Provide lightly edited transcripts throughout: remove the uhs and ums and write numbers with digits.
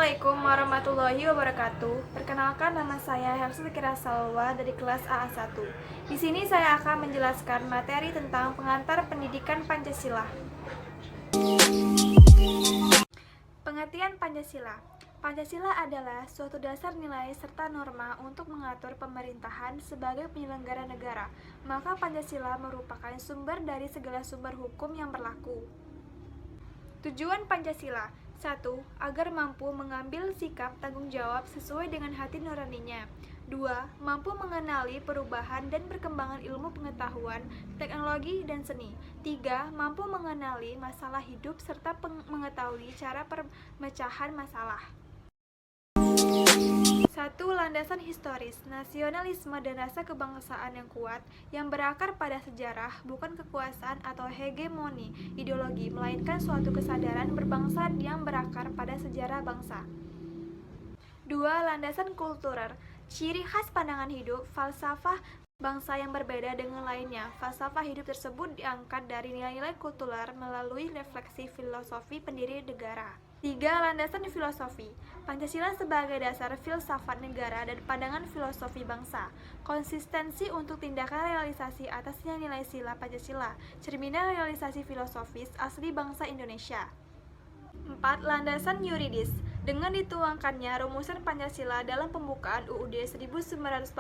Assalamualaikum warahmatullahi wabarakatuh. Perkenalkan, nama saya Helsa Fikira Salwa dari kelas AA1. Di sini saya akan menjelaskan materi tentang pengantar pendidikan Pancasila. Pengertian Pancasila. Pancasila adalah suatu dasar nilai serta norma untuk mengatur pemerintahan sebagai penyelenggara negara. Maka Pancasila merupakan sumber dari segala sumber hukum yang berlaku. Tujuan Pancasila: 1. Agar mampu mengambil sikap tanggung jawab sesuai dengan hati nuraninya. 2. Mampu mengenali perubahan dan perkembangan ilmu pengetahuan, teknologi, dan seni. 3. Mampu mengenali masalah hidup serta mengetahui cara pemecahan masalah. 1. Landasan historis, nasionalisme dan rasa kebangsaan yang kuat, yang berakar pada sejarah, bukan kekuasaan atau hegemoni ideologi, melainkan suatu kesadaran berbangsa yang berakar pada sejarah bangsa. 2. Landasan kulturer, ciri khas pandangan hidup, falsafah bangsa yang berbeda dengan lainnya. Falsafah hidup tersebut diangkat dari nilai-nilai kulturer melalui refleksi filosofi pendiri negara. 3. Landasan filosofi, Pancasila sebagai dasar filsafat negara dan pandangan filosofi bangsa. Konsistensi untuk tindakan realisasi atasnya nilai sila Pancasila, cerminan realisasi filosofis asli bangsa Indonesia. 4. Landasan yuridis, dengan dituangkannya rumusan Pancasila dalam pembukaan UUD 1945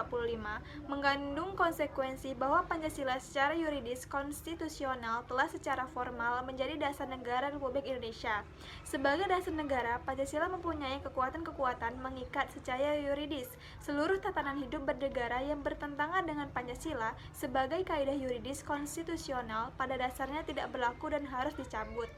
mengandung konsekuensi bahwa Pancasila secara yuridis konstitusional telah secara formal menjadi dasar negara Republik Indonesia. Sebagai dasar negara, Pancasila mempunyai kekuatan-kekuatan mengikat secara yuridis seluruh tatanan hidup bernegara yang bertentangan dengan Pancasila sebagai kaidah yuridis konstitusional pada dasarnya tidak berlaku dan harus dicabut.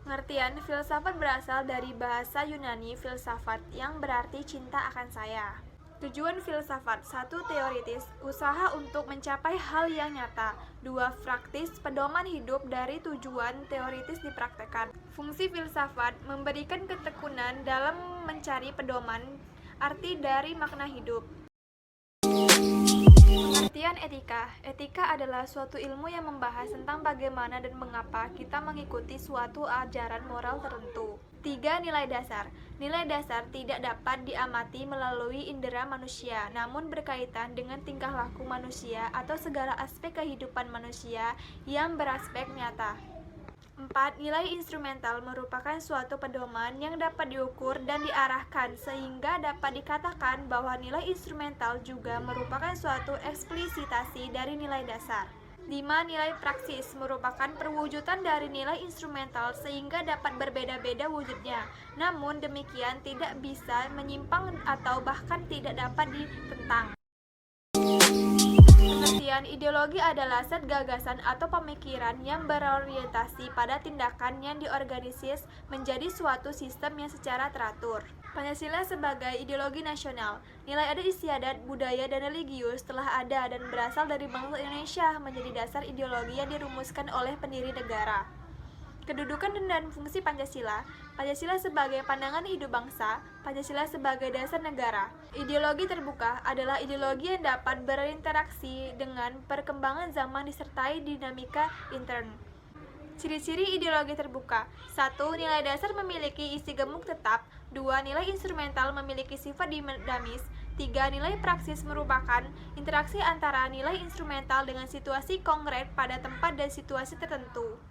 Pengertian filsafat berasal dari bahasa Yunani filsafat yang berarti cinta akan saya. Tujuan filsafat: 1. Teoritis, usaha untuk mencapai hal yang nyata. 2. Praktis, pedoman hidup dari tujuan teoritis dipraktekkan. Fungsi filsafat: memberikan ketekunan dalam mencari pedoman arti dari makna hidup. Pengertian etika. Etika adalah suatu ilmu yang membahas tentang bagaimana dan mengapa kita mengikuti suatu ajaran moral tertentu. 3. Nilai dasar. Nilai dasar tidak dapat diamati melalui indera manusia, namun berkaitan dengan tingkah laku manusia atau segala aspek kehidupan manusia yang beraspek nyata. 4. Nilai instrumental merupakan suatu pedoman yang dapat diukur dan diarahkan sehingga dapat dikatakan bahwa nilai instrumental juga merupakan suatu eksplisitasi dari nilai dasar. 5. Nilai praksis merupakan perwujudan dari nilai instrumental sehingga dapat berbeda-beda wujudnya. Namun demikian tidak bisa menyimpang atau bahkan tidak dapat ditentang. Pengertian ideologi adalah set gagasan atau pemikiran yang berorientasi pada tindakan yang diorganisir menjadi suatu sistem yang secara teratur. Pancasila sebagai ideologi nasional. Nilai adat istiadat, budaya, dan religius telah ada dan berasal dari bangsa Indonesia menjadi dasar ideologi yang dirumuskan oleh pendiri negara. Kedudukan dan fungsi Pancasila. Pancasila sebagai pandangan hidup bangsa, Pancasila sebagai dasar negara. Ideologi terbuka adalah ideologi yang dapat berinteraksi dengan perkembangan zaman disertai dinamika intern. Ciri-ciri ideologi terbuka: 1. Nilai dasar memiliki isi gemuk tetap. 2. Nilai instrumental memiliki sifat dinamis. 3. Nilai praksis merupakan interaksi antara nilai instrumental dengan situasi konkret pada tempat dan situasi tertentu.